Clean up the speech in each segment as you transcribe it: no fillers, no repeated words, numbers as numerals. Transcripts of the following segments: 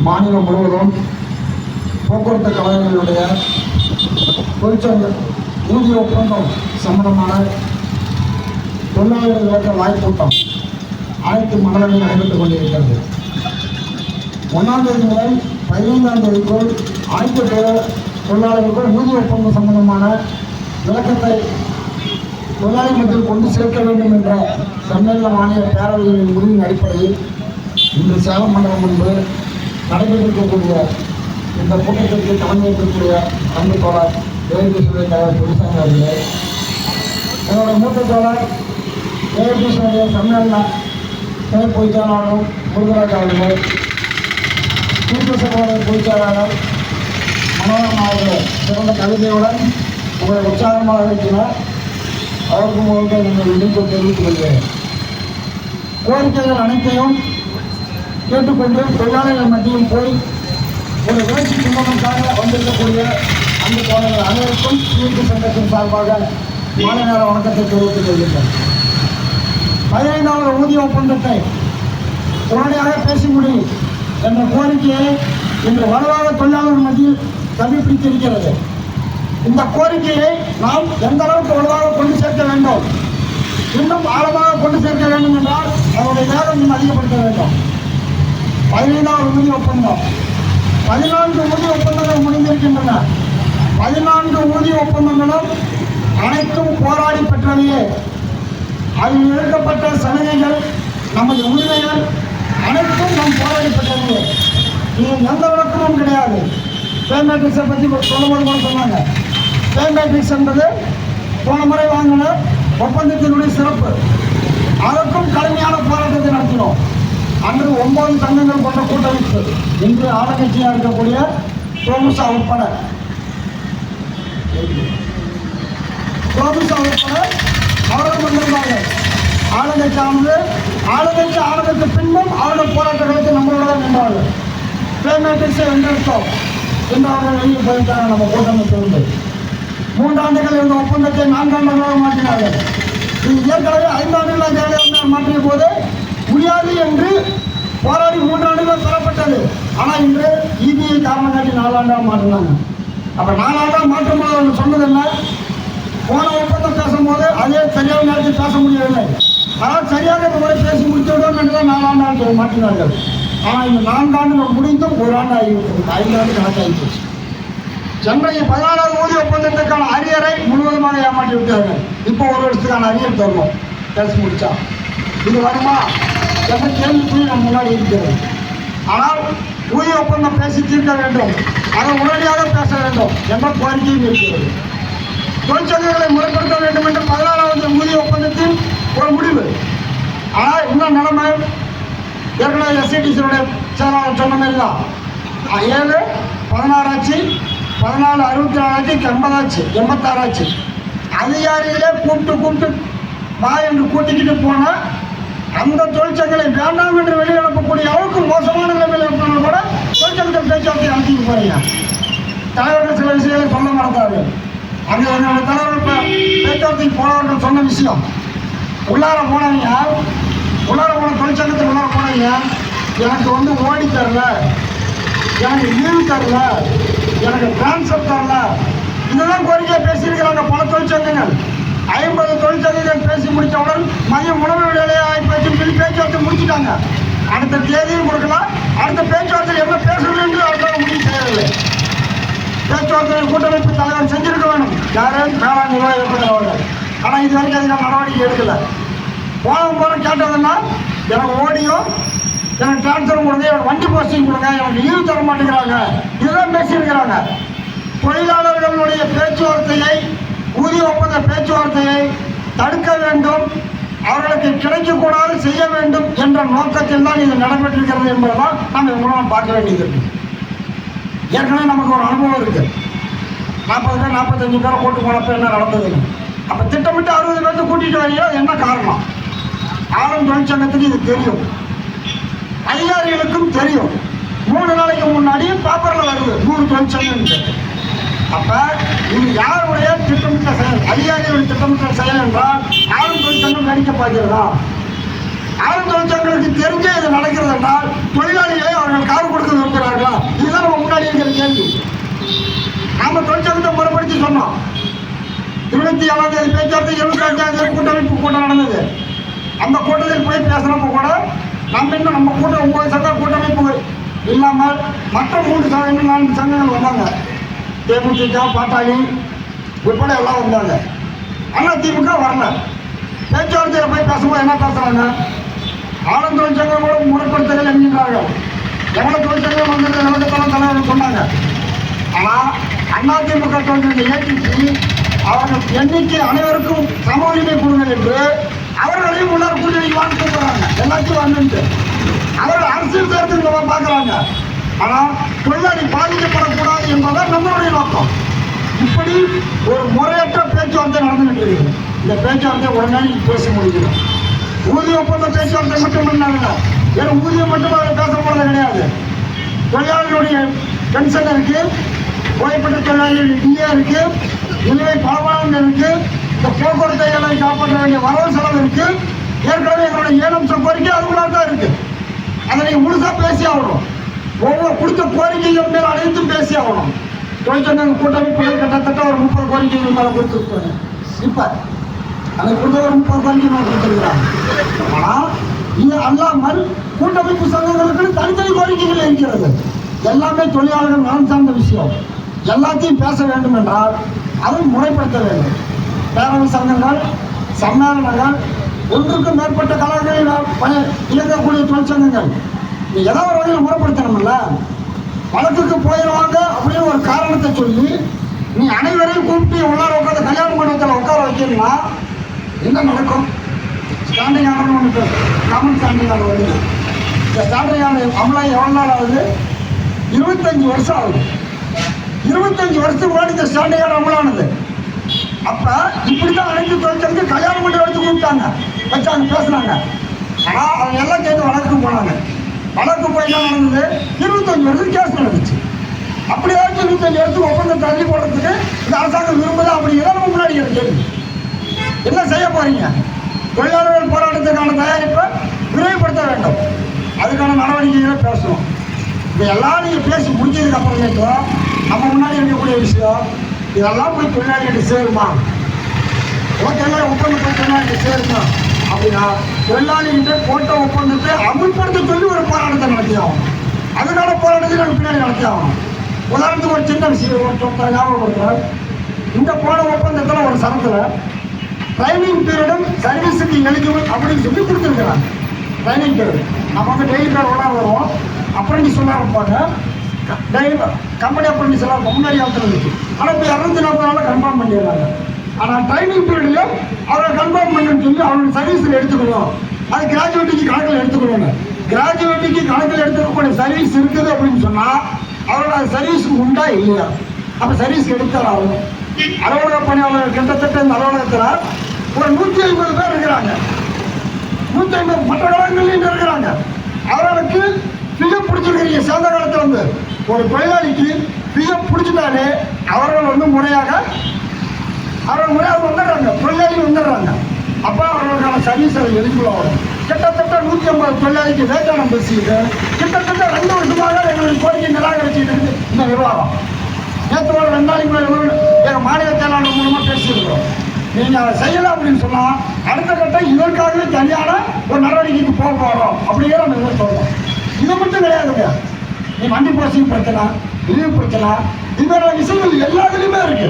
மாநிலம் முழுவதும் போக்குவரத்து கழகங்களுடைய தொழிற்சங்க ஊதிய ஒப்பந்தம் சம்பந்தமான தொழிலாளர்கள் விளக்க வாய்ப்பூட்டம் அனைத்து மண்டலங்களில் நடைபெற்றுக் கொண்டிருக்கிறது. 1ஆம் தேதி முதல் 15ஆம் தேதிக்குள் அனைத்து தொழிலாளர்களுக்கும் ஊதிய ஒப்பந்தம் சம்பந்தமான விளக்கத்தை தொழிலாளி மத்தியில் கொண்டு சேர்க்க வேண்டும் என்ற சம்மேளன மாநில பேரவைகளின் முடிவின் அடிப்படையில் இன்று சேலம் மண்டலம் முன்பு நடைபெற்றிருக்கக்கூடிய இந்த கூட்டத்திற்கு தலைமையேற்கக்கூடிய அன்பு தோழர் ஏஐடிசியுடைய தலைவர் துரைசாமி அவர்களே, என்னுடைய மூத்த தோழர் ஏஐடிசியுடைய சம்மேளன துணை பொதுச்செயலாளரும் முருகராஜ் அவர்களே, கூட்டு சகோதரர் பொதுச்செயலாளர் மனோரமா அவர்களே சிறந்த கவிதையுடன் உங்களை உற்சாகமாக இருக்கிறார். அவருக்கு மூலத்தை நீங்கள் இணைப்பு தெரிவித்துக் கொள்கிறேன். கோரிக்கைகள் அனைத்தையும் கேட்டுக்கொண்டு தொழிலாளர்கள் மத்தியில் போய் ஒரு வளர்ச்சி குடும்பங்களுக்காக வந்திருக்கக்கூடிய அந்த தோழர்கள் அனைவருக்கும் தீர்ப்பு சங்கத்தின் சார்பாக மாலை நேர வணக்கத்தை தெரிவித்துக் கொள்கின்றனர். 15வது ஊதிய ஒப்பந்தத்தை உடனடியாக பேசி முடியும் என்ற கோரிக்கையை இன்று வலுவாக தொழிலாளர்கள் மத்தியில் கண்டுபிடித்திருக்கிறது. இந்த கோரிக்கையை நாம் எந்த அளவுக்கு வலுவாக கொண்டு சேர்க்க வேண்டும், இன்னும் ஆழமாக கொண்டு சேர்க்க வேண்டும் என்றால் அதனுடைய வேகம் இன்னும் அதிகப்படுத்த வேண்டும். 15வது ஊதிய ஒப்பந்தம், 14 ஊதிய ஒப்பந்தங்கள் முடிந்திருக்கின்றன. 14 ஊதிய ஒப்பந்தங்களும் அனைத்தும் போராடி பெற்றவையே. அதில் எடுக்கப்பட்ட சலுகைகள், நமது உரிமைகள் அனைத்தும் நாம் போராடி பெற்றவையே. இது எந்த விளக்கமும் கிடையாது. பே மேட்ரிக்ஸை பற்றி சொல்லும்போது கூட சொன்னாங்க. பே மேட்ரிக்ஸ் என்பது போன முறை வாங்கின ஒப்பந்தத்தினுடைய சிறப்பு. அதற்கும் கடுமையான போராட்டத்தை நடத்தினோம். அன்று 9 சங்கங்கள் கொண்ட கூட்டமைப்பு, இன்று ஆளுங்கட்சியாக இருக்கக்கூடிய தோமுசா உட்பட அவர்கள் வந்திருந்தார்கள். ஆளுங்கட்சி ஆளுங்கட்சி பின்பும் அவர்கள் போராட்டங்களுக்கு நம்மளோட தான் நின்றார்கள். பே மேட்ரிக்ஸை வென்றெடுத்தோம் என்று அவர்கள் வெளியே போயிருக்காங்க. நம்ம கூட்டமைப்பு இருந்து 3 ஆண்டுகள் இருந்த ஒப்பந்தத்தை 4 ஆண்டுகளாக மாற்றினார்கள். இது ஏற்கனவே 5 ஆண்டுகளாக ஜெயலலிதா மாற்றிய போது முடியாது என்று போராடி 3 ஆண்டுகள் பெறப்பட்டது. ஆனால் இன்று இபிஐ காரணம் காட்டி 4 ஆண்டாக மாற்றினாங்க. அப்போ 4 ஆண்டாக மாற்றும் போது அவங்க சொன்னது என்ன? போன ஒப்பந்தம் பேசும்போது அதே சரியான நேரத்தில் பேச முடியவில்லை. ஆனால் சரியாக இந்த முறை பேசி முடித்துவிடும் என்றுதான் 4 ஆண்டாக மாற்றினார்கள். ஆனால் இந்த 4 ஆண்டுகள் முடிந்தும் 1 ஆண்டு ஆகிவிட்டது. 5 ஆண்டு கணக்காகிடுச்சு. சென்னை 14வது ஊதிய ஒப்பந்தத்துக்கான அரியரை முழுவதுமாக ஏமாற்றி விட்டார்கள். இப்போ 1 வருஷத்துக்கான அரியர் தரணும் பேசி முடிச்சா. இது வருமா என்ற கேள்விக்குறி நம்ம முன்னாடி இருக்கிறது. ஆனால் ஊதிய ஒப்பந்தம் பேசி தீர்க்க வேண்டும், அதை உடனடியாக பேச வேண்டும் என்ற கோரிக்கையும் இருக்கிறது. தொழிற்சங்கங்களை முறைப்படுத்த வேண்டும் என்று 14வது ஊதிய ஒப்பந்தத்தில் ஒரு முடிவு. ஆனால் இன்னும் நிலைமை ஏற்கனவே எஸ்ஐடிசியுடைய செயலாளர் சொன்ன மாதிரி தான் 7, 16 ஆச்சு, 14, 64 ஆச்சு, 80 ஆச்சு, 86 ஆச்சு. அதிகாரிகளே கூப்பிட்டு வா என்று கூட்டிக்கிட்டு போனால் அந்த தொழிற்சங்கங்களை வேண்டாம் என்று வெளியே அனுப்பக்கூடிய அளவுக்கு மோசமான நிலைமையில் இருப்பவர்கள் கூட தொழிற்சங்கத்தில் பேச்சுவார்த்தை நடத்திட்டு போறீங்க. தலைவர்கள் சில விஷயங்களை சொல்ல மாட்டார்கள். அங்கே என்னுடைய தலைவர்கள் பேச்சுவார்த்தைக்கு போனவர்கள் சொன்ன விஷயம், உள்ளார போன தொழிற்சங்கத்தில் உள்ளார போனீங்க, எனக்கு ஓடி தரல, எனக்கு லீவ் தரல, எனக்கு டிரான்ஸ்ஃபர் தரல, இதெல்லாம் கோரிக்கையை பேசியிருக்கிறாங்க பல தொழிற்சங்கங்கள். 50 தொழிற்சங்கங்கள் பேசி முடித்தவுடன் மதியம் உணவு வேலையை ஆகிப்போச்சுன்னு சொல்லி பேச்சுவார்த்தை முடிச்சுட்டாங்க. அடுத்த தேதியும் கொடுக்கலாம். அடுத்த பேச்சுவார்த்தையில் என்ன பேசணும் என்று அடுத்த முடிவு செய்யவில்லை. பேச்சுவார்த்தை கூட்டமைப்பு தலைவர் செஞ்சிருக்க வேணும், யாரும் வேளாண் நிர்வாக இயக்குனர் அவர்கள். ஆனால் இது வரைக்கும் அதுக்கான நடவடிக்கை எடுக்கலை. போன கேட்டதுன்னா எனக்கு ஓடியும், எனக்கு டிரான்ஸ்ஃபர் கொடுங்க, எனக்கு வண்டி போஸ்டிங் கொடுங்க, எனக்கு லீவ் தர மாட்டேங்கிறாங்க, இதெல்லாம் பேசியிருக்கிறாங்க. தொழிலாளர்களுடைய பேச்சுவார்த்தையை, ஊதிய ஒப்பந்த பேச்சுவார்த்தையை தடுக்க வேண்டும், அவர்களுக்கு கிடைக்கக்கூடாது செய்ய வேண்டும் என்ற நோக்கத்தில் தான் இது நடைபெற்றிருக்கிறது என்பதெல்லாம் நம்ம இவங்களும் பார்க்க வேண்டியது இருக்கு. ஏற்கனவே நமக்கு ஒரு அனுபவம் இருக்குது. 40 பேர் 45 பேரை கூட்டு போனப்போ என்ன நடந்ததுன்னு. அப்போ திட்டமிட்டு 60 பேர்த்து கூட்டிகிட்டு வரீங்க, என்ன காரணம்? ஆளும் தொழிற்சங்கத்துக்கு இது தெரியும், அதிகாரிகளுக்கும் தெரியும். 3 நாளைக்கு முன்னாடி பேப்பரில் வருது 100 தொழிற்சங்கம். அப்போ இது யாருடைய திட்டமிட்ட செயல்? அதிகாரிகளுடைய திட்டமிட்ட செயல் என்றால் ஆளும் தொழிற்சங்கம் நடிக்க பார்க்கிறதா? ஆளும் தொழிற்சங்கங்களுக்கு தெரிஞ்சே இது நடக்கிறது என்றால் தொழிலாளிகளை அவர்கள் காது கொடுக்க விரும்புகிறார்கள். பேசணும். 27ஆம் தேதி பேச்சுவார்த்தை, 25ஆம் தேதி கூட்டமைப்பு கூட்டம் நடந்தது. அந்த கூட்டத்தில் போய் பேசுறப்ப கூட நம்ம கூட்டம் 9 சங்க கூட்டமைப்பு இல்லாமல் மற்ற 3 சங்கங்கள் 4 சங்கங்கள் வந்தாங்க. தேமுதிக, பாட்டாளி உட்பட எல்லாம் வந்தாங்க. ஆனால் திமுக வரல. பேச்சுவார்த்தையில் போய் பேசும்போது என்ன பேசுறாங்க? ஆனந்த தொழிற்சங்கம் கூட முறைப்படுத்தல் என்கின்றார்கள். எவ்வளவு தொழிற்சங்கம் வந்தது நிலக்கத்தனம் தலைவர் சொன்னாங்க. ஆனால் அதிமுக தொழிற்சங்க ஏற்றிச்சு அவர்கள் எண்ணிக்கை அனைவருக்கும் சம உரிமை கொடுங்கள் என்று அவர்களையும் உள்ளார் கூட்டணி வாங்க கூப்பிடுறாங்க. எல்லாத்தையும் வந்துட்டு அவர்கள் அரசியல் சேர்த்து பார்க்குறாங்க. ஆனால் தொழிலாளி பாதிக்கப்படக்கூடாது என்பதுதான் நம்மளுடைய நோக்கம். இப்படி ஒரு முறையற்ற பேச்சுவார்த்தை நடந்துகிட்டு இருக்குது. இந்த பேச்சுவார்த்தை உடனே பேச முடியும். ஊதிய ஒப்பந்த பேச்சுவார்த்தை மட்டும் பண்ணாங்க. ஏன்னா ஊதியம் மட்டும் அதில் பேச போறது கிடையாது. தொழிலாளர்களுடைய பென்ஷன் இருக்கு, ஓய்வுபெற்ற தொழிலாளர்களுடைய டிஏ இருக்கு, நிலுவை பலவான இருக்கு, இந்த போக்குவரத்து எல்லாம் காப்பாற்ற வேண்டிய வரவு செலவு இருக்கு. ஏற்கனவே எங்களுடைய ஏழம்சம் கோரிக்கை அதுக்குள்ள தான் இருக்கு. அதை நீங்க முழுசா பேசி ஆகணும். ஒவ்வொரு கொடுத்த கோரிக்கைகள் மேல் அனைத்தும் பேசி ஆகணும். தொழிற்சங்க கூட்டமைப்புகள் கிட்டத்தட்ட ஒரு 30 கோரிக்கைகள் மேலே கொடுத்துருக்காங்க. இப்ப அதை கொடுத்த ஒரு 30 கோரிக்கைகள் கொடுத்துருக்கிறாங்க. ஆனால் இது அல்லாமல் கூட்டமைப்பு சங்கங்களுக்கு தனித்தனி கோரிக்கைகள் இருக்கிறது. எல்லாமே தொழிலாளர்கள் நலன் சார்ந்த விஷயம். எல்லாத்தையும் பேச வேண்டும் என்றால் அதை முறைப்படுத்த வேண்டும். பேரவை சங்கங்கள், சம்மேளனங்கள், ஒன்றுக்கும் மேற்பட்ட கழகங்களில் இயங்கக்கூடிய தொழிற்சங்கங்கள் ஏதாவது ஒரு வகையில் முறைப்படுத்தணும்ல. வழக்குக்கு போயிடுவாங்க அப்படின்னு ஒரு காரணத்தை சொல்லி நீ அனைவரையும் கூப்பிட்டு உள்ளார உட்காந்து கல்யாண மண்டபத்தில் உட்கார வைக்கணும்னா என்ன நடக்கும்? ஸ்டாண்டிங் ஆர்டர்னு ஒன்று பேர், காமன் ஸ்டாண்டிங் ஆர்டர் வருது. இந்த ஸ்டாண்டிங் ஆர்டர் அமலாக எவ்வளோ நாள் ஆகுது? 25 வருஷம் ஆகுது. 25 வருஷத்துக்கு முன்னாடி இந்த ஸ்டாண்டிங் ஆர்டர் அமலானது. அப்ப இப்படிதான் அனைத்து தொழிற்சங்க கல்யாண மண்டபம் எடுத்து கூப்பிட்டாங்க, வச்சாங்க, பேசினாங்க. ஆனால் அவங்க எல்லாம் சேர்ந்து வழக்கு போனாங்க. வழக்கு போய் என்ன நடந்தது? 25 வருஷம் கேஸ் நடந்துச்சு. அப்படியாச்சும் 25 வருஷத்துக்கு ஒப்பந்தம் தள்ளி போடுறதுக்கு இந்த அரசாங்கம் விரும்புதா? அப்படிங்கிறத நம்ம முன்னாடி கேள்வி. என்ன செய்ய போறீங்க? தொழிலாளர்கள் போராட்டத்துக்கான தயாரிப்பை விரைவுபடுத்த வேண்டும். அதுக்கான நடவடிக்கைகளை பேசணும். இதெல்லாம் நீங்க பேசி முடிஞ்சதுக்கு அப்புறமேட்டும் நம்ம முன்னாடி இருக்கக்கூடிய விஷயம் இதெல்லாம் போய் தொழிலாளிகிட்ட சேருமா? தொழிலாளி ஒப்பந்தத்தை தொழிலாளிகிட்ட சேருமா அப்படின்னா தொழிலாளிகிட்ட போட்ட ஒப்பந்தத்தை அமுல்படுத்த சொல்லி ஒரு போராட்டத்தை நடத்தி ஆகும். அதுக்கான போராட்டத்தை நம்ம பின்னாடி நடத்தி ஆகணும். உதாரணத்துக்கு ஒரு சின்ன விஷயம் ஞாபகப்படுத்துறேன். இந்த போன ஒப்பந்தத்தில் ஒரு சரத்துல ட்ரைனிங் பீரியடும் சர்வீஸுக்கு எலிஜிபிள் அப்படின்னு சொல்லி கொடுத்துருக்குறாங்க. ட்ரைனிங் பீரியட் நம்ம வந்து டெய்லி பேர் உள்ள வருவோம். அப்ரெண்டிஸ் சொல்ல இருப்பாங்க, டெய்லி கம்பெனி அப்ரெண்டிஸ் எல்லாம் முன்னாடி இருந்துச்சு. ஆனால் இப்போ 240 நாளில் கன்ஃபார்ம் பண்ணிடுறாங்க. ஆனால் ட்ரைனிங் பீரியட்லையும் அவரை கன்ஃபார்ம் பண்ணுன்னு சொல்லி அவங்களுக்கு சர்வீஸில் எடுத்துக்கணும். அது கிராஜுவேட்டிக்கு கணக்கில் எடுத்துக்கணுங்க. கிராஜுவேட்டிக்கு கணக்கில் எடுத்துக்கக்கூடிய சர்வீஸ் இருக்குது அப்படின்னு சொன்னால் அவரோட சர்வீஸ் உண்டா இல்லையா? அப்போ சர்வீஸ் எடுத்தால் ஆகணும். அலுவலக பணியாளர்கள் கிட்டத்தட்ட இந்த அலுவலகத்தில் ஒரு 150 பேர் இருக்கிறாங்க. 150 மற்ற கழகங்கள்லையும் இருக்கிறாங்க. அவர்களுக்கு பிஎஃப் பிடிச்சிருக்கிறீங்க. சேர்ந்த காலத்தில் வந்து ஒரு தொழிலாளிக்கு பிஎஃப் பிடிச்சிட்டாலே அவர்கள் வந்து முறையாக வந்துடுறாங்க, தொழிலாளி வந்துடுறாங்க. அப்போ அவர்களுக்கான சர்வீஸ் அதை எலிஜிபிள் ஆகும். கிட்டத்தட்ட 150 தொழிலாளிக்கு வேதனம் பேசிக்கிட்டு கிட்டத்தட்ட 2 வருஷமாக எங்களுக்கு கோரிக்கை நிராகரிச்சுட்டு இருக்கு இந்த நிர்வாகம். நேற்று ஒரு 2 நாளைக்கு முன்னாடி எங்கள் மாநில செயலாளர் மூலமாக பேசியிருக்கிறோம். நீங்கள் அதை செய்யலை அப்படின்னு சொன்னால் அடுத்த கட்டம் இதற்காகவே தனியான ஒரு நடவடிக்கைக்கு போக போகிறோம் அப்படிங்கிற நம்ம சொல்கிறோம். இது மட்டும் கிடையாதுங்க. நீ வண்டி போசிங் பிரச்சனை, லீவு பிரச்சனை, இது மாதிரி விஷயங்கள் எல்லாத்துலேயுமே இருக்கு.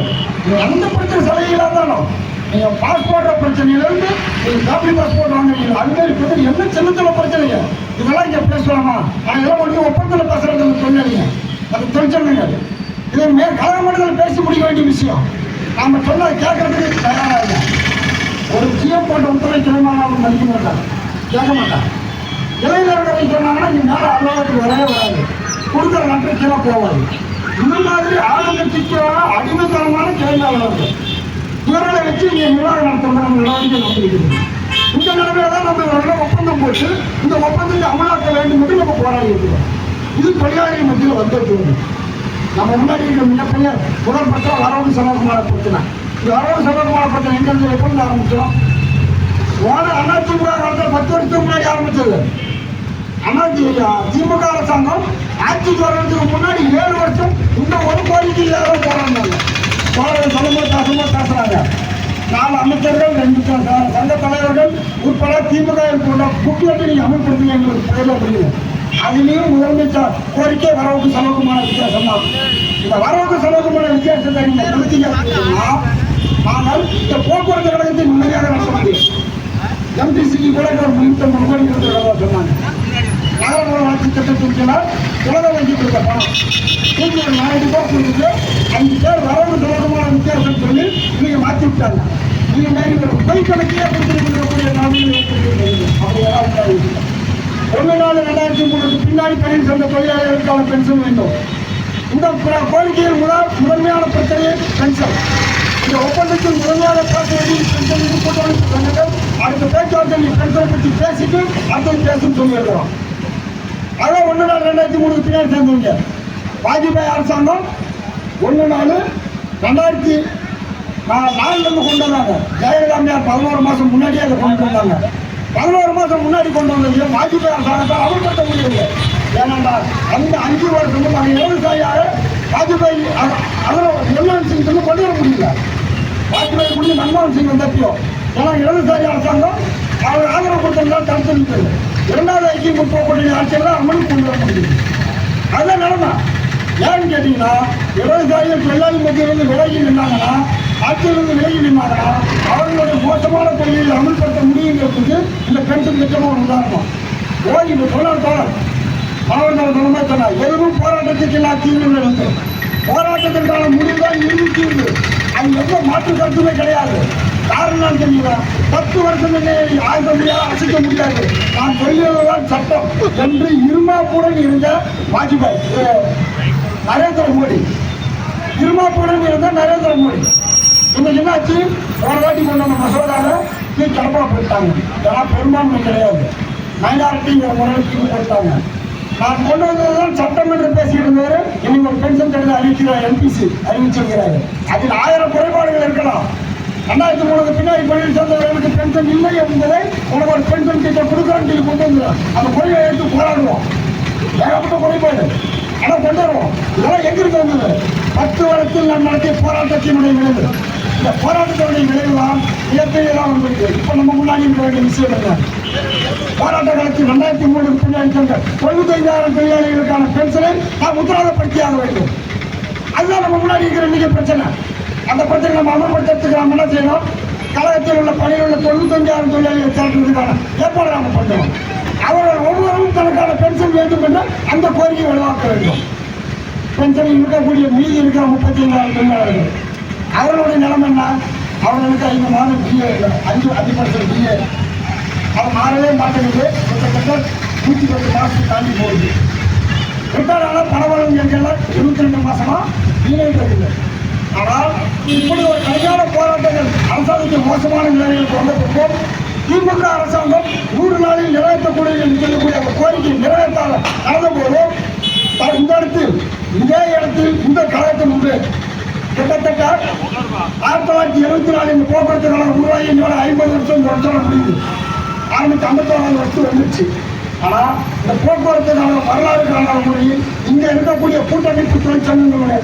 எந்த பிரச்சனை சலுகைகளாக இருந்தாலும் நீங்கள் பாஸ்போர்ட் பிரச்சனையிலேருந்து நீங்கள் ஃபேமிலி பாஸ்போர்ட் வாங்குறீங்க, அதுமாரி பிரச்சனை என்ன சின்ன சின்ன பிரச்சனைங்க இதெல்லாம் இங்கே பேசலாமா? ஆனால் இதெல்லாம் முடிஞ்சு ஒப்பந்தத்தில் பேசுறது தொழிலாளிங்க, அது தொழிற்சங்கங்க. இது கழக மட்டத்தில் பேசி முடிக்க வேண்டிய விஷயம். நாம சொன்ன கேட்கறதுக்கு தயாராக இல்லை. ஒரு ஜிஎம் போட்ட உத்தரவை கிளம்பாலும் மதிக்க மாட்டாங்க, கேட்க மாட்டாங்க. இளைஞர்களை சொன்னாங்கன்னா நீ மேலே அலுவலகத்துக்கு வரவே வராது, கொடுக்குற நாட்டில் கீழே போவாது. இந்த மாதிரி ஆளுங்கட்சிக்கான அடிமைத்தனமான கேள்வியாளர்கள் இவர்களை வச்சு இங்கே நிர்வாகம் நடத்துறதுக்கான நடவடிக்கை நடத்திருக்கிறது. இந்த நிலைமையில தான் நம்ம இவர்கள் ஒப்பந்தம் போட்டு இந்த ஒப்பந்தத்தை அமலாக்க வேண்டும் என்று நம்ம போராடி இருக்கிறோம். இது தொழிலாளர்கள் மத்தியில் வந்திருக்கிறது. நம்ம முன்னாடி இருக்க மிகப்பெரிய முதல் பிரச்சனை வரவு செலவுக்குமான பிரச்சனை. இந்த வரவு செலவுக்குமான பிரச்சனை எங்கிருந்து எப்பொழுது ஆரம்பிச்சோம்? அதிமுக காலத்தில் 10 வருஷத்துக்கு முன்னாடி ஆரம்பிச்சது. திமுக அரசாங்கம் ஆட்சிக்கு வர்றதுக்கு முன்னாடி 7 வருஷம் இந்த ஒரு கோரிக்கை போராடினாங்க. சலமோ பேசுறாங்க. 4 அமைச்சர்கள் 2 சங்க தலைவர்கள் உட்பட திமுக போன்ற புக்லெட்டை நீங்க அமல்படுத்துங்க எங்களுக்கு தெரியல புரியுது. அதுலேயும் முதலமைச்சர் கோரிக்கை வரவுக்கு செலவுக்குமான வித்தியாசம் தான். இந்த வரவுக்கு செலவுக்குமான வித்தியாசத்தை நீங்க கொடுத்தீங்கன்னா ஆனால் இந்த போக்குவரத்து கழகத்தை முன்னதாக நடத்த முடியும். எம்டிசிக்கு கூட 350 கோடி கொடுத்துருக்கா சொன்னாங்க. நகரப்புற வளர்ச்சி திட்டத்திற்கு உலக வங்கி கொடுத்த பணம் 140 ரூபாய் கொடுத்து 5 பேர் வரவு செலவுக்குமான வித்தியாசம் சொல்லி நீங்க மாற்றி விட்டாங்க. நீங்க பொய் கணக்கையே கொடுத்துருக்கக்கூடிய அப்படி 1/4/2003 பின்னாடி பணியில் சேர்ந்த தொழிலாளர்களுக்கான பென்ஷன் வேண்டும். இந்த கோரிக்கையில் முதன்மையான பிரச்சனையை பென்ஷன். இந்த ஒப்பந்தத்தில் முதன்மையான பேசுவது பென்ஷன் கூட்டமைப்பு சங்கங்கள் அடுத்த பேச்சுவார்த்தை பென்ஷனை பற்றி பேசிட்டு அடுத்தது பேசுன்னு சொல்லியிருக்கிறோம். அதான் 1/4/2003 பின்னாடி சேர்ந்தவங்க. வாஜ்பாய் அரசாங்கம் 1/4/2004 கொண்டு வந்தாங்க. ஜெயலலிதா 11 மாதம் முன்னாடியே அதை கொண்டு வந்தாங்க. 11 மாதம் முன்னாடி கொண்டு வந்தது வாஜ்பாய் அரசாங்கத்தால் அமல்படுத்த முடியவில்லை. ஏனென்றா அந்த 5 வருஷமும் நாங்கள் விவசாயியாக வாஜ்பாய் அதில் மன்மோகன் சிங் கொண்டு வர முடியல. வாஜ்பாய் முடிஞ்சு மன்மோகன் சிங் வந்தப்போ ஏன்னா இடதுசாரி அரசாங்கம் அவர் ஆதரவு கொடுத்ததுனால தடுத்து நிற்கிறது. 2வது ஐக்கிய முற்போக்கு கூட்டணி ஆட்சியில் தான் அமலுக்கு கொண்டு வர முடியுது. அதுதான் நிலைமை. ஏன்னு கேட்டீங்கன்னா விவசாயிகள் தொழிலாளி மத்தியிலிருந்து விலகி நின்றாங்கன்னா ஆட்சியிலிருந்து விலகி நின்றாங்கன்னா அவர்களுடைய மோசமான கொள்கையை அமல்படுத்த முடியுங்கிறதுக்கு இந்த பென்ஷன் திட்டமாக உதாரணம். ஓய்வு தொழிலாளர் மாவட்ட சொன்னார் எதுவும் போராட்டத்துக்கு எல்லா தீர்வுகள் இருக்கு. போராட்டத்திற்கான முடிவுதான் இறுதி தீர்வு. அது எந்த மாற்று கருத்துமே கிடையாது. காரணம் தெரியுதா 10 வருஷம் ஆக முடியாது அசைக்க முடியாது. நான் சொல்லியதுதான் சட்டம் என்று இருமாப்புடன் இருந்த வாஜ்பாய் நரேந்திர மோடி இருமாப்புடன் இருந்த நரேந்திர மோடி இன்னைக்கு என்னாச்சு ஒரு வாட்டி கொண்டு வந்த மசோதாவை கடப்பா போட்டாங்க. ஏன்னா பெரும்பான்மை கிடையாது மைனாரிட்டிங்கிற முறையில் போட்டாங்க. நான் கொண்டு வந்ததுதான் சட்டம் என்று பேசிட்டு இருந்தாரு. இன்னைக்கு ஒரு பென்ஷன் திட்டத்தை அறிவிக்கிறார் எம்பிசி அறிவிச்சிருக்கிறாரு. அதில் 1000 குறைபாடுகள் இருக்கலாம். 2003 பின்னாடி பணியில் சேர்ந்தவர்களுக்கு பென்ஷன் இல்லை என்பதை உனக்கு ஒரு பென்ஷன் திட்டம் கொடுக்குறான்னு சொல்லி கொண்டு வந்துடும். அந்த குறைவை எடுத்து போராடுவோம். ஏகப்பட்ட குறைபாடு ஆனால் கொண்டு வருவோம். இதெல்லாம் எங்கிருந்து வந்தது? 10 வருடத்தில் நான் நடத்திய போராட்டத்தினுடைய விளைவு. இந்த போராட்டத்தினுடைய விளைவு தான் மிகப்பெரியதான் வந்திருக்கு. இப்போ நம்ம முன்னாடி இருக்க வேண்டிய விஷயம் என்ன? போராட்ட காலத்தில் 2003 பின்னாடி சேர்ந்த 95,000 தொழிலாளிகளுக்கான பென்ஷனை நாம் உத்தரவாதப்படுத்தியாக வேண்டும். அதுதான் நம்ம முன்னாடி இருக்கிற இன்னைக்கு பிரச்சனை. அந்த பிரச்சனை நம்ம அமல்படுத்துறதுக்கு நாம் என்ன செய்யணும்? கழகத்தில் உள்ள பணியில் உள்ள 95,000 தொழிலாளிகள் திரட்டுறதுக்கான ஏற்பாடு நாம் பண்ணணும். அவர்கள் ஒவ்வொருவரும் தனக்கான பென்ஷன் வேண்டும் என்று அந்த கோரிக்கை வலுவாக்க வேண்டும். பென்ஷன் இருக்கக்கூடிய மீதி இருக்கிற 35,000 தொழிலாளர்கள் அவர்களுடைய நிலைமை என்ன? அவர்களுக்கு 5 மாதம் டிஏ 5% டிஏ அவர் மாறவே மாட்டேங்குது. கிட்டத்தட்ட 110 மாதத்துக்கு தாண்டி போகுது. ரிட்டையர் ஆனால் பரவாயில்ல எங்கெல்லாம் 22 மாதமா இணையதில்லை. ஆனால் இப்படி ஒரு கல்யாண போராட்டங்கள் அரசாங்கத்தில் மோசமான நிலைகளுக்கு வந்த பிறகு திமுக அரசாங்கம் 100 நாளில் நிறைவேற்றக்கூடிய என்று சொல்லக்கூடிய அந்த கோரிக்கை நிறைவேற்றாத நடந்தபோது இந்த இடத்தில் இதே இடத்தில் இந்த கழகத்தில் உண்டு கிட்டத்தட்ட 1974 இந்த போக்குவரத்து கழகம் உருவாகி 50 வருஷம் சொல்ல முடியுது. ஆரம்பித்து 51 வருஷம் வந்துச்சு. ஆனால் இந்த போக்குவரத்து கழகம் வரலாறு கால முறையில் இங்கே இருக்கக்கூடிய கூட்டமைப்பு தொழிற்சங்கங்களுடைய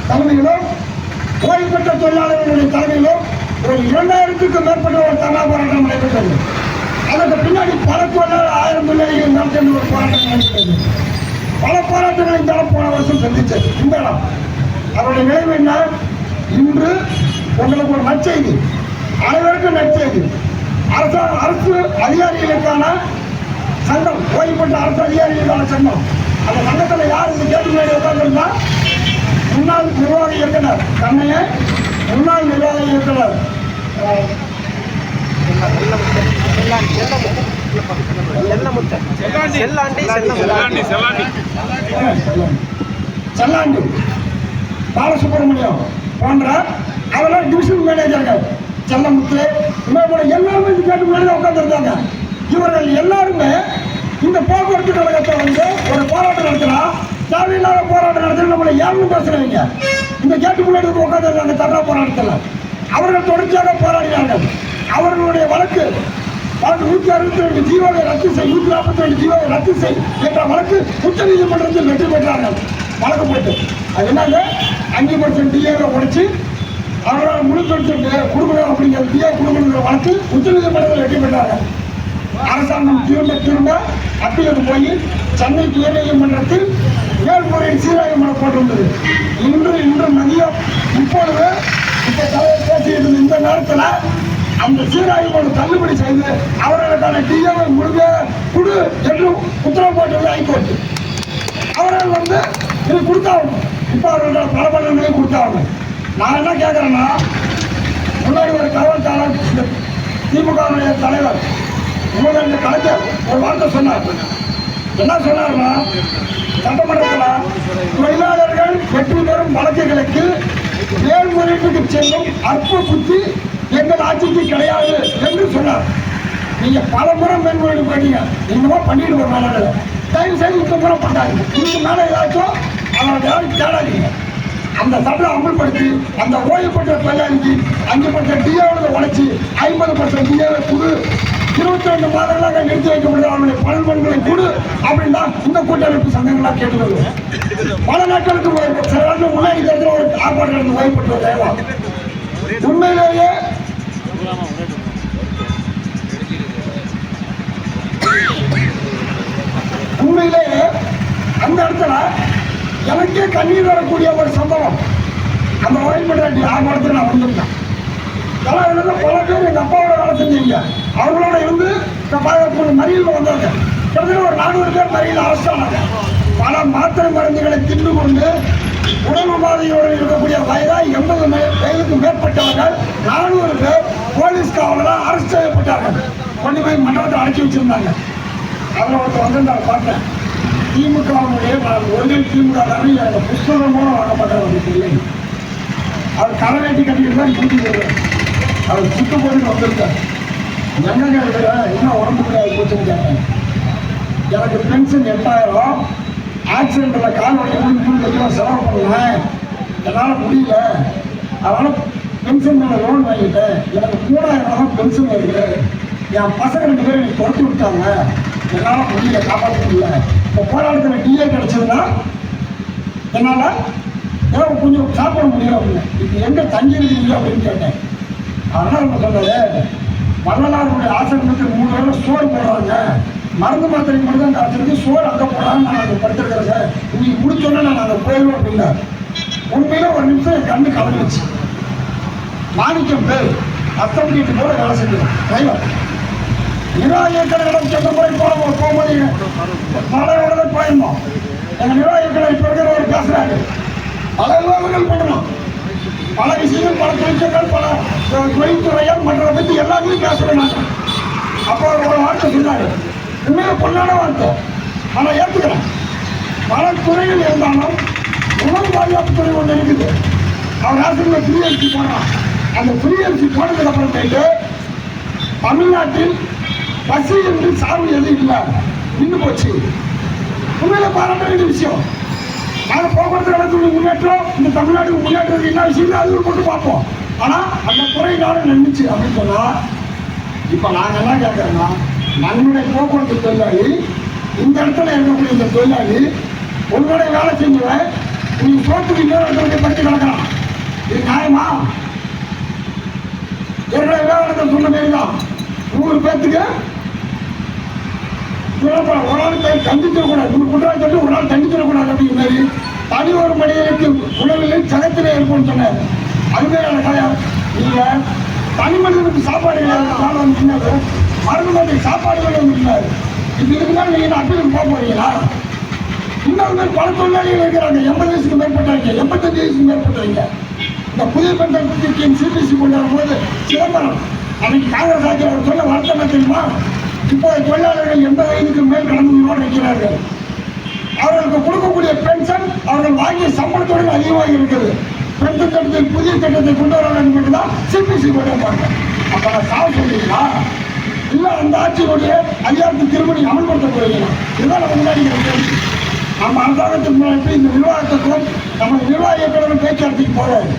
தலைமையிலும் ஓய்வு பெற்ற தொழிலாளர்களுடைய தலைமையிலும் ஒரு 2000க்கும் மேற்பட்ட ஒரு தர்ணா போராட்டம் நடைபெற்றது. அதற்கு பின்னாடி பல தொழிலாளர் 1000 தொழிலாளிகள் நடத்த ஒரு போராட்டம் நடைபெற்றது. பல போராட்டங்களை இந்த இடம் போன வருஷம் சந்திச்சது. இந்த இடம் அவருடைய விளைவு என்ன? இன்று உங்களுக்கு ஒரு நற்செய்தி, அனைவருக்கும் நற்செய்தி. அரசு அதிகாரிகளுக்கான சங்கம், ஓய்வு பெற்ற அரசு அதிகாரிகளுக்கான சங்கம். அந்த சங்கத்தில் யார் இந்த கேட்டு முன்னாடி உட்கார்ந்துருந்தா? முன்னாள் நிர்வாக இயக்குனர் தன்னையே முன்னாள் நிர்வாக இயக்குனர் செல்லாண்டி பாலசுப்ரமணியம் போன்ற அவெல்லாம் டிவிஷன் மேனேஜர்கள் செல்லமுத்து எல்லாருமே இந்த கேட்டு முன்னாடி உட்கார்ந்துருந்தாங்க. இவர்கள் எல்லாருமே இந்த போக்குவரத்து கழகத்தை ஒரு போராட்டம் நடத்தினா தேவையில்லாத போராட்டம் நடத்தி நம்மளை ஏன்னு பேசுறவங்க இந்த கேட்டு முன்னாடி உட்காந்துருக்காங்க. தர்ணா போராட்டத்தில் அவர்கள் தொடர்ச்சியாக போராடினார்கள். அவர்களுடைய வழக்கு 162 ஜீவோவை ரத்து செய், 142 ஜீவோவை ரத்து செய் என்ற வழக்கு உச்ச நீதிமன்றத்தில் வெற்றி பெற்றார்கள். வழக்கு போட்டு அது என்னங்க 5% டிஏவை உடைச்சு அவரால் முழு கொடுக்கணும் அப்படிங்கிற டிஏ கொடுக்கணுங்கிற வழக்கு உச்சநீதிமன்றத்தில் வெற்றி பெற்றாங்க. அரசாங்கம் திரும்ப அப்பீலுக்கு போய் சென்னை உயர்நீதிமன்றத்தில் மேல்முறையீடு சீராய்வு மனு போட்டிருந்தது. இன்று மதியம் இப்பொழுது தலைவர் பேசியிருந்த இந்த நேரத்தில் அந்த சீராய்வு மனு தள்ளுபடி செய்து அவர்களுக்கான டிஏவை முழுமையாக கொடு என்று உத்தரவு போட்டது ஹைகோர்ட். அவர்கள் இது கொடுத்தாகணும். இப்போ அவர்கள் பல மண்டலங்களையும் கொடுத்தாகணும். நான் என்ன கேட்குறேன்னா, முன்னாடி ஒரு காவல்காரர் திமுகவுடைய தலைவர் முதல் கலைஞர் ஒரு வார்த்தை சொன்னார். என்ன சொன்னார்னா, சட்டமன்றத்தில் தொழிலாளர்கள் வெற்றி பெறும் வழக்குகளுக்கு மேல்முறையீட்டுக்கு செல்லும் அற்ப புத்தி எங்கள் ஆட்சிக்கு கிடையாது என்று சொன்னார். நீங்க பல முறை மேல்முறையீடு பண்ணீங்க, இன்னமும் பண்ணிட்டு ஒரு நாள் தயவு செய்து இந்த முறை பண்ணாங்க. இதுக்கு மேலே ஏதாச்சும் அவங்களை யாரும் தேடாதீங்க. அந்த சட்டம் அமல்படுத்தி அந்த ஓய்வு பெற்ற தொழிலாளிக்கு 5% டிஏவை உழைச்சி 50% டிஏவை கொடு, 22 மாதங்களாக நிறுத்தி வைக்கப்பட்ட அவருடைய பலன்களை கொடு அப்படின்னா இந்த கூட்டமைப்பு சங்கங்களா கேட்டுக்கொள்ளும். பல நாட்களுக்கு சில நாட்கள் முன்னாடி ஒரு ஆர்ப்பாட்டம் ஓய்வு பெற்ற தேவை உண்மையிலேயே அந்த இடத்துல எனக்கே கண்ணீர் வரக்கூடிய ஒரு சம்பவம். அந்த ஓய்வு பெற்ற ஆர்ப்பாட்டத்தில் நான் வந்திருக்கேன். பல பேர் எங்கள் அப்பாவோட வேலை செஞ்சீங்க, அவங்களோட இருந்து மறியல் வந்தாங்க. கிட்டத்தட்ட ஒரு 400 பேர் மறியல் அரசாங்க. பல மாத்திரை மருந்துகளை தின்று கொண்டு உடல் உபாதையோடு இருக்கக்கூடிய வயதாக 80 வயதுக்கு மேற்பட்டவர்கள் 400 பேர் போலீஸ் காவலராக அரெஸ்ட் செய்யப்பட்டார்கள். கொண்டு போய் மண்டபத்தை அழைச்சி வச்சிருந்தாங்க. அதில் ஒருத்தர் நான் பார்த்தேன். திமுகவுடைய ஒரிஜினல் திமுக அந்த புஸ்தகம் மூலம் வாங்கப்பட்டவர் இல்லை. அவர் கரவேட்டி கட்டிட்டு தான் கூட்டி போடுவார். அவர் சுட்டு போட்டு வந்திருக்கார். எங்கங்க இருக்கிற இன்னும் உடம்புக்குள்ள போச்சுன்னு கேட்டேன். எனக்கு பென்ஷன் 8000, ஆக்சிடென்ட்டில் கால் வலி 3 லட்சம் செலவு பண்ணுவேன், என்னால் முடியல, அதனால் பென்ஷன் மேலே லோன் வாங்கிட்டேன், எனக்கு 3000 தான் பென்ஷன் இருக்குது, என் பசங்க 2 பேரும் எனக்கு துரத்தி விட்டாங்க, என்னால் முடியல, காப்பாற்ற முடியல, இப்போ போராட்டத்தில் டிஏ கிடச்சதுன்னா என்னால் ஏதோ கொஞ்சம் சாப்பிட முடியும் அப்படின்னு. இப்போ எங்கே தங்கி இருக்கீங்க அப்படின்னு கேட்டேன். அதனால் நம்ம சொன்னது, வள்ளலாருடைய ஆசிரமத்துக்கு 3 வேளை சோறு போடுறாங்க, மருந்து மாத்திரைக்கு மட்டும் தான் கிடச்சிருக்கு, சோறு அங்கே போடாமல் நான் அங்கே படுத்துருக்கிறேங்க, இன்னைக்கு முடிச்சோன்னே நான் அங்கே போயிடுவேன் அப்படின்னா. உண்மையில ஒரு நிமிஷம் என் கண்ணு கலந்துச்சு. மாணிக்கம் பேர் அத்தம்பிட்டு போல வேலை செஞ்சோம் டிரைவர். நிர்வாகிகளிடம் சென்ற முறை போகும்போது மலையோட போயிருந்தோம். எங்கள் நிர்வாகிகளை இப்போ இருக்கிற ஒரு பேசுகிறாரு, பல விவாதங்கள் பண்ணணும், பல விஷயங்கள், பல தொழிற்சங்கள், பல தொழில்துறைகள் மற்றதை பற்றி எல்லாத்தையும் பேசுகிறேன். அப்போ ஒரு வார்த்தை சொன்னார், உண்மையில பொண்ணான வார்த்தை, ஆனால் ஏற்றுக்கிறேன். பல துறைகள் இருந்தாலும் உணவு பாதுகாப்பு துறை ஒன்று இருக்குது. அவர் ஆசிரியர் ஃப்ரீஎன்சி போனான். அந்த ஃப்ரீஎன்சி போனதுக்கு அப்புறமேட்டு தமிழ்நாட்டில் பசி என்று சாவு எதுவும் இல்லை, நின்று போச்சு. உண்மையில பாராட்ட வேண்டிய விஷயம். நாங்கள் போக்குவரத்து கழகத்துடைய முன்னேற்றம், இந்த தமிழ்நாட்டுக்கு முன்னேற்றத்துக்கு என்ன விஷயம் அது மட்டும் பார்ப்போம். ஆனால் அந்த துறையினால நின்றுச்சு அப்படின்னு சொன்னால், இப்போ நாங்கள் என்ன கேட்குறோன்னா, நம்முடைய போக்குவரத்து தொழிலாளி, இந்த இடத்துல இருக்கக்கூடிய இந்த தொழிலாளி உங்களுடைய வேலை செஞ்சுவேன், நீங்கள் சோத்துக்கு இன்னொரு இடத்துல படித்து கிடக்கலாம், இது நியாயமா? என்னுடைய வேலை சொன்ன மாரி தான் 100 பேர்த்துக்கு ஒரு நாள் தண்டிச்சிடக்கூடாது, குற்றம் சொல்லி ஒரு நாள் தண்டிச்சிடக்கூடாது அப்படிங்கிற மாதிரி தனி ஒரு மனிதனுக்கு உணவில் சகத்திலே இருக்கும்னு சொன்னார். அதுமாதிரியான கதையா? நீங்கள் தனி மனிதனுக்கு சாப்பாடு கிடையாது, மருந்து மாதிரி சாப்பாடு வந்துருந்தாரு. இப்போ இதுக்கு மேலே நீங்கள் அப்பீலுக்கு போக போறீங்களா? இன்னொரு பல தொழிலாளிகள் இருக்கிறாங்க, 80 வயசுக்கு மேற்பட்டவங்க, 85 வயசுக்கு மேற்பட்டவங்க. இந்த புதிய பெண்கள் ஸ்கீம் சிபிசி கொண்டு வரும்போது சிதம்பரம் அன்னைக்கு காங்கிரஸ் ஆட்சி அவர் சொல்ல வருத்தம் தெரியுமா? இப்போ தொழிலாளர்கள் 80 வயதுக்கு மேல் கடந்து உயிரோடு இருக்கிறார்கள். அவர்களுக்கு கொடுக்கக்கூடிய பென்ஷன் அவர்கள் வாங்கிய சம்பளத்தோடு அதிகமாக இருக்குது. பென்ஷன் திட்டத்தில் புதிய திட்டத்தை கொண்டு வர வேண்டும் என்றுதான் சிபிசி கொண்டு வந்தாங்க. அப்போ நான் சாவு சொல்றீங்களா? இல்லை அந்த ஆட்சியினுடைய அதிகாரத்தை திருமணி அமல்படுத்த போறீங்களா? இதுதான் நம்ம முன்னாடி கேள்வி. நம்ம அரசாங்கத்துக்கு முன்னாடி இந்த நிர்வாகத்துக்கும் நம்ம நிர்வாக இயக்குநரும் பேச்சுவார்த்தைக்கு போறாரு.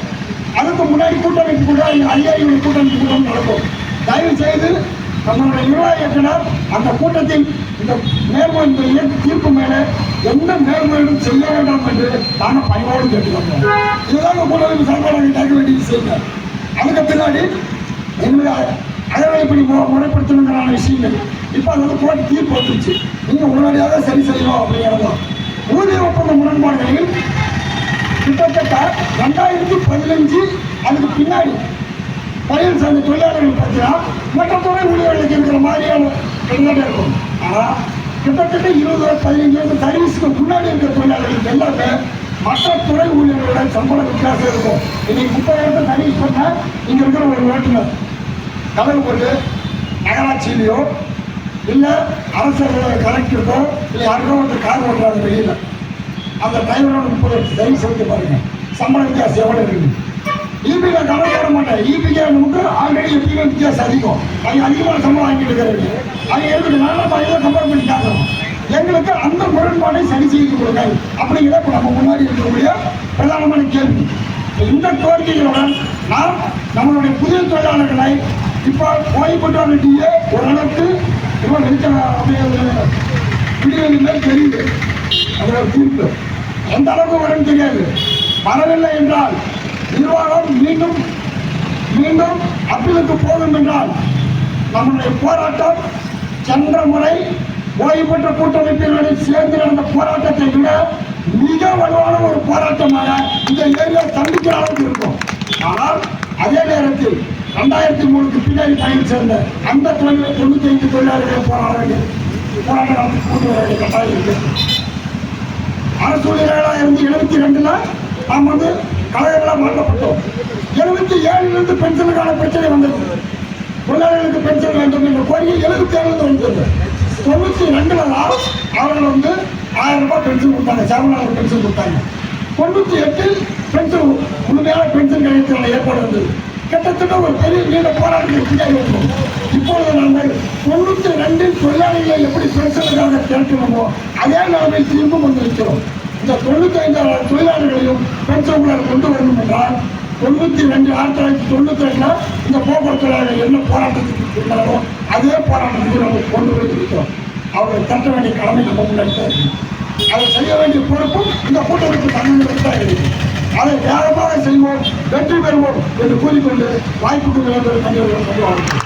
அதுக்கு முன்னாடி கூட்டமைப்பு கூட அதிகாரிகளுடைய கூட்டமைப்பு கூட்டம் நடக்கும். தயவு செய்து நம்மளுடைய நிர்வாக இயக்குனர் அந்த கூட்டத்தில் இந்த மேல்முறை தீர்ப்பு மேலே எந்த மேல்முறையும் செய்ய வேண்டாம் என்று நாங்கள் பணிவோடு கேட்டுக்கொண்டோம். இதுதான் கூட்டமைப்பு சார்பாக கேட்க வேண்டிய விஷயங்கள். அதுக்கு பின்னாடி எங்களுக்கு அகவலைப்படி முறைப்படுத்தணுங்கிறான விஷயங்கள் இப்போ அது வந்து கோர்ட்டு தீர்ப்பு வந்துருச்சு. நீங்கள் உடனடியாக சரி செய்யணும் அப்படிங்கிறதும் ஊதிய ஒப்பந்த முரண்பாடுகளில் கிட்டத்தட்ட 2015 அதுக்கு பின்னாடி பணியில் சேர்ந்த தொழிலாளர்கள் பார்த்தீங்கன்னா மற்ற துறை ஊழியர்களுக்கு இருக்கிற மாதிரியான கிட்டத்தட்ட இருக்கும். ஆனால் கிட்டத்தட்ட 20-15 சர்வீஸுக்கு முன்னாடி இருக்கிற தொழிலாளர்களுக்கு எல்லாமே மற்ற துறை ஊழியர்களோட சம்பள வித்தியாசம் இருக்கும். இன்னைக்கு 30,000 சர்வீஸ் பண்ணால் இங்கே இருக்கிற ஒரு ஓட்டுநர் கலவு போட்டு நகராட்சியிலையோ இல்லை அரசு கலெக்டருக்கோ இல்லை யாருக்கோ ஒரு கார் ஓட்டுறாங்க வெளியில், அந்த டிரைவரோட 30 சர்வீஸ் வந்து பாருங்க சம்பள வித்தியாசம் எவ்வளோ இருக்குது. இபியில் கவலை போட மாட்டேன். இபிக்கு நமக்கு ஆல்ரெடி எப்பயுமே வித்தியாசம் அதிகம். அது அதிகமான சம்பளம் வாங்கிட்டு இருக்கிறது அது எங்களுக்கு நல்ல மாதிரியாக கம்பேர் பண்ணி கேட்கணும். எங்களுக்கு அந்த முரண்பாடை சரி செய்து கொடுங்க அப்படிங்கிறத இப்போ நம்ம முன்னாடி இருக்கக்கூடிய பிரதானமான கேள்வி. இந்த கோரிக்கைகளுடன் நாம் நம்மளுடைய புதிய தொழிலாளர்களை இப்போ ஓய்வுபெற்றவர்கிட்டயே ஓரளவுக்கு இப்போ வெளிச்சம் அப்படியே மேல் தெரியுது. அதோட தீர்ப்பு எந்த அளவுக்கு வரும்னு தெரியாது. வரவில்லை என்றால் நிர்வாகம் மீண்டும் மீண்டும் அப்பீலுக்கு போகும் என்றால் நம்முடைய போராட்டம் சென்ற முறை ஓய்வு பெற்ற கூட்டமைப்பினருடன் சேர்ந்து நடந்த போராட்டத்தை விட மிக வலுவான ஒரு போராட்டமாக இந்த ஏரியா சந்திக்கிற அளவுக்கு இருக்கும். ஆனால் அதே நேரத்தில் 2003 பின்னாடி பயணம் சேர்ந்த அந்த 95 தொழிலாளர்களை போராட்டம் கூட்டு வர வேண்டிய கட்டாயம் இருக்கு. அரசு ஊழியர்களாக இருந்து 72 நாம் வந்து கழகங்களாக மாற்றப்பட்டோம். 77 பென்ஷனுக்கான பிரச்சனை வந்தது. தொழிலாளர்களுக்கு பென்ஷன் வேண்டும் என்ற கோரிக்கை 77 வந்தது. 92 அவர்கள் வந்து 1000 ரூபாய் பென்ஷன் கொடுத்தாங்க, சேவலாளர் பென்ஷன் கொடுத்தாங்க. 98 பென்ஷன் முழுமையான பென்ஷன் கிடைக்கிற ஏற்பாடு வந்தது. கிட்டத்தட்ட ஒரு பெரிய நீண்ட போராட்டத்துக்கு பின்னாடி வந்தோம். இப்பொழுது நாங்கள் 92 தொழிலாளிகளை எப்படி பென்ஷனுக்காக திரட்டினோமோ அதே நிலைமையில் திரும்ப வந்து இருக்கிறோம். இந்த 95 தொழிலாளர்களையும் பென்ஷன்களால் கொண்டு வரணும் என்றால் 92 1992 இந்த போக்குவரத்து தொழிலாளர்கள் என்ன போராட்டத்துக்கு இருந்தாலோ அதே போராட்டத்துக்கு நம்ம கொண்டு போய் இருக்கிறோம். அவர்களை தட்ட வேண்டிய கடமை நம்ம முன்னாடி தான் இருக்கு. அதை செய்ய வேண்டிய பொறுப்பும் இந்த கூட்டமைப்பு தமிழர்களுக்கு தான் இருக்கு. அதை வேகமாக செய்வோம், வெற்றி பெறுவோம் என்று கூறிக்கொண்டு வாய்ப்புக்கு நன்றி சொல்லுவாங்க.